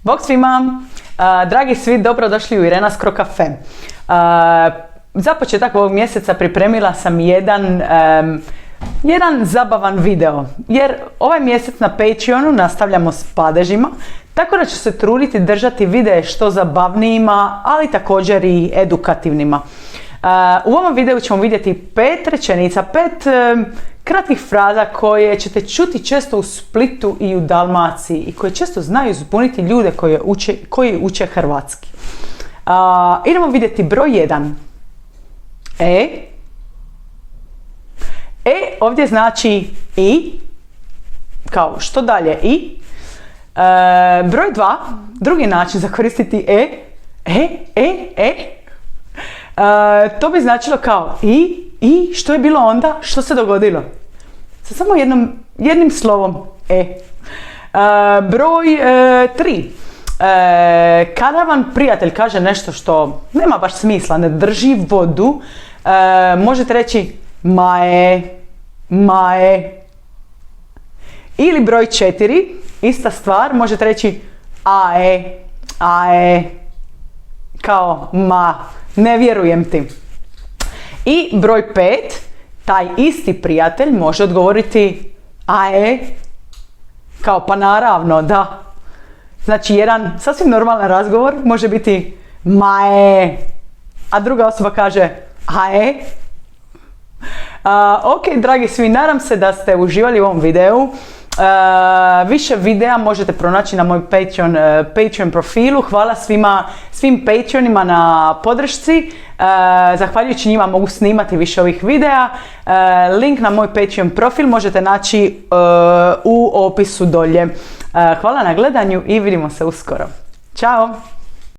Bog svima, dragi svi, dobrodošli u Irena Skro Cafe. Za početak ovog mjeseca pripremila sam jedan zabavan video, jer ovaj mjesec na Patreonu nastavljamo s padežima, tako da ću se truditi držati videe što zabavnijima, ali također i edukativnima. U ovom videu ćemo vidjeti 5 rečenica, 5 kratkih fraza koje ćete čuti često u Splitu i u Dalmaciji i koje često znaju zbuniti ljude koji uče hrvatski. Idemo vidjeti broj 1. Ovdje znači i, kao što dalje i. Broj 2, drugi način za koristiti to bi značilo kao i, što je bilo onda, što se dogodilo. Sa samo jednim slovom Broj 3. Kada vam prijatelj kaže nešto što nema baš smisla, ne drži vodu, možete reći mae. Ili broj 4, ista stvar, možete reći ae, kao ma, ne vjerujem ti. I broj 5, taj isti prijatelj može odgovoriti ae, kao pa naravno, da. Znači jedan sasvim normalan razgovor može biti mae, a druga osoba kaže ae. Ok, dragi svi, nadam se da ste uživali u ovom videu. Više videa možete pronaći na moj Patreon profilu. Hvala svim Patreonima na podršci. Zahvaljujući njima mogu snimati više ovih videa. Link na moj Patreon profil možete naći u opisu dolje. Hvala na gledanju i vidimo se uskoro. Ćao!